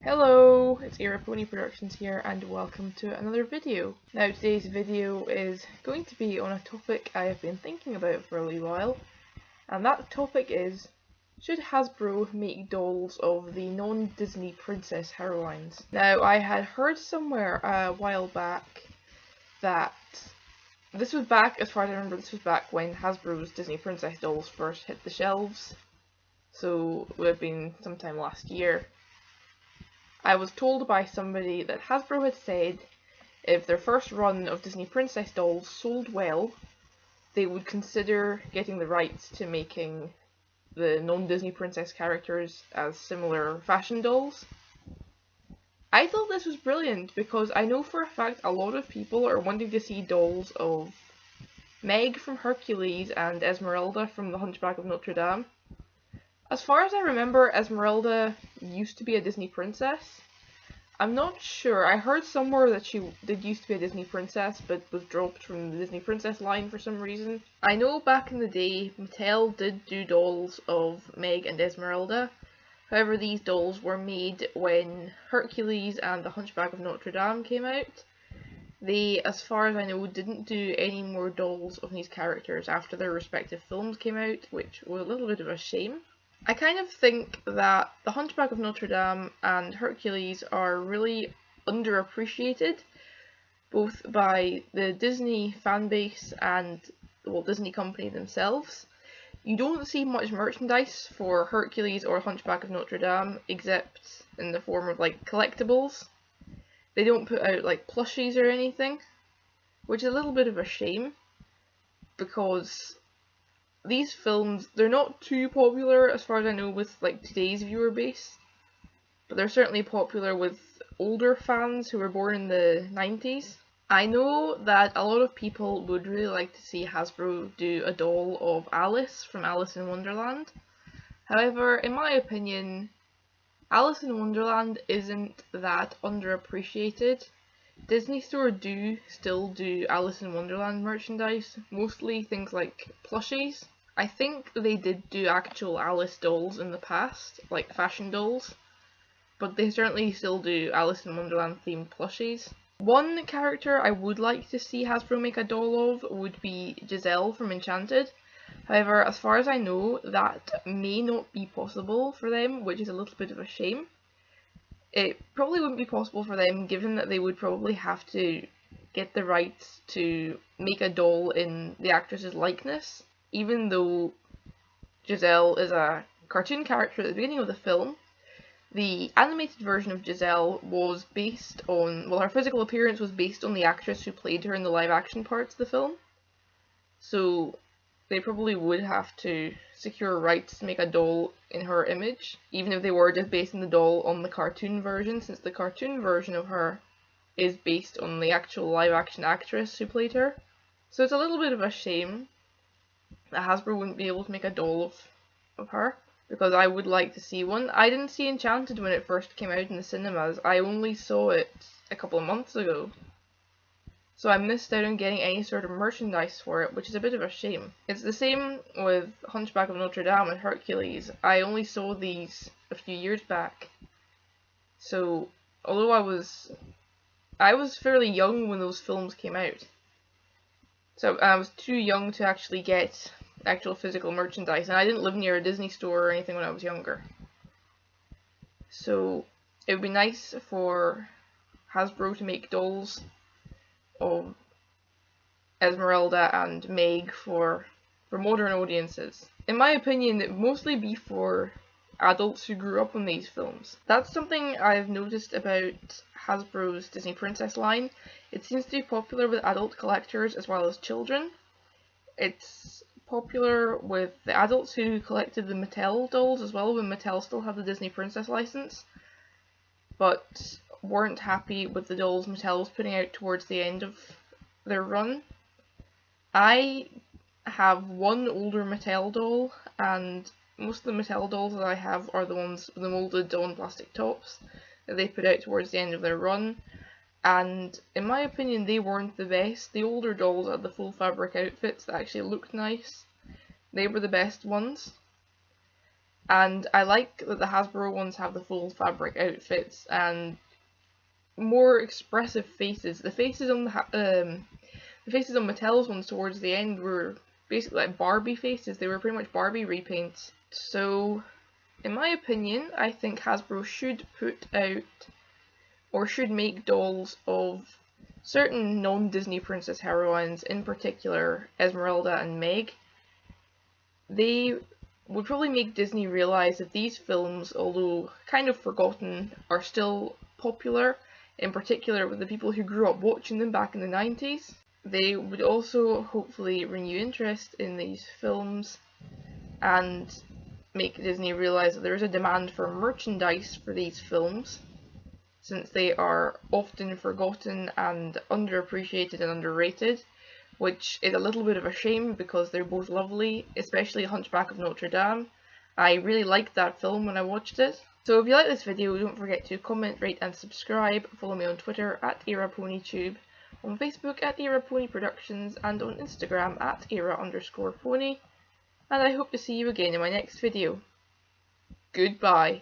Hello, it's Era Pony Productions here and welcome to another video. Now today's video is going to be on a topic I have been thinking about for a wee while, and that topic is, should Hasbro make dolls of the non-Disney princess heroines? Now I had heard somewhere a while back that, this was back, as far as I remember, this was back when Hasbro's Disney princess dolls first hit the shelves, so it would have been sometime last year. I was told by somebody that Hasbro had said if their first run of Disney princess dolls sold well, they would consider getting the rights to making the non-Disney princess characters as similar fashion dolls. I thought this was brilliant because I know for a fact a lot of people are wanting to see dolls of Meg from Hercules and Esmeralda from the Hunchback of Notre Dame. As far as I remember, Esmeralda used to be a Disney princess. I'm not sure. I heard somewhere that she did used to be a Disney princess, but was dropped from the Disney princess line for some reason. I know back in the day, Mattel did do dolls of Meg and Esmeralda. However, these dolls were made when Hercules and the Hunchback of Notre Dame came out. They, as far as I know, didn't do any more dolls of these characters after their respective films came out, which was a little bit of a shame. I kind of think that the Hunchback of Notre Dame and Hercules are really underappreciated, both by the Disney fanbase and the Walt Disney Company themselves. You don't see much merchandise for Hercules or Hunchback of Notre Dame, except in the form of like collectibles. They don't put out like plushies or anything, which is a little bit of a shame, because these films, they're not too popular as far as I know with like today's viewer base, but they're certainly popular with older fans who were born in the 90s. I know that a lot of people would really like to see Hasbro do a doll of Alice from Alice in Wonderland. However, in my opinion, Alice in Wonderland isn't that underappreciated. Disney Store do still do Alice in Wonderland merchandise, mostly things like plushies. I think they did do actual Alice dolls in the past, like fashion dolls, but they certainly still do Alice in Wonderland themed plushies. One character I would like to see Hasbro make a doll of would be Giselle from Enchanted. However, as far as I know, that may not be possible for them, which is a little bit of a shame. It probably wouldn't be possible for them, given that they would probably have to get the rights to make a doll in the actress's likeness. Even though Giselle is a cartoon character at the beginning of the film, the animated version of Giselle was based on, well, her physical appearance was based on the actress who played her in the live action parts of the film. So they probably would have to secure rights to make a doll in her image, even if they were just basing the doll on the cartoon version, since the cartoon version of her is based on the actual live action actress who played her. So it's a little bit of a shame that Hasbro wouldn't be able to make a doll of her, because I would like to see one. I didn't see Enchanted when it first came out in the cinemas. I only saw it a couple of months ago, so I missed out on getting any sort of merchandise for it, which is a bit of a shame. It's the same with Hunchback of Notre Dame and Hercules. I only saw these a few years back, so although I was fairly young when those films came out, so I was too young to actually get actual physical merchandise, and I didn't live near a Disney store or anything when I was younger. So it would be nice for Hasbro to make dolls of Esmeralda and Meg for modern audiences. In my opinion, it would mostly be for adults who grew up on these films. That's something I've noticed about Hasbro's Disney Princess line. It seems to be popular with adult collectors as well as children. It's popular with the adults who collected the Mattel dolls as well, when Mattel still had the Disney Princess license, but weren't happy with the dolls Mattel was putting out towards the end of their run. I have one older Mattel doll, and most of the Mattel dolls that I have are the ones with the moulded on plastic tops that they put out towards the end of their run, and in my opinion they weren't the best. The older dolls had the full fabric outfits that actually looked nice. They were the best ones. And I like that the Hasbro ones have the full fabric outfits and more expressive faces. The faces on Mattel's ones towards the end were basically like Barbie faces. They were pretty much Barbie repaints. So, in my opinion, I think Hasbro should put out, or should make dolls of certain non-Disney princess heroines, in particular Esmeralda and Meg. They would probably make Disney realise that these films, although kind of forgotten, are still popular, in particular with the people who grew up watching them back in the 90s. They would also hopefully renew interest in these films and make Disney realise that there is a demand for merchandise for these films, since they are often forgotten and underappreciated and underrated, which is a little bit of a shame because they're both lovely, especially Hunchback of Notre Dame. I really liked that film when I watched it. So if you like this video, don't forget to comment, rate and subscribe. Follow me on Twitter at EraPonyTube, on Facebook at EraPonyProductions, and on Instagram at Era_Pony. And I hope to see you again in my next video. Goodbye.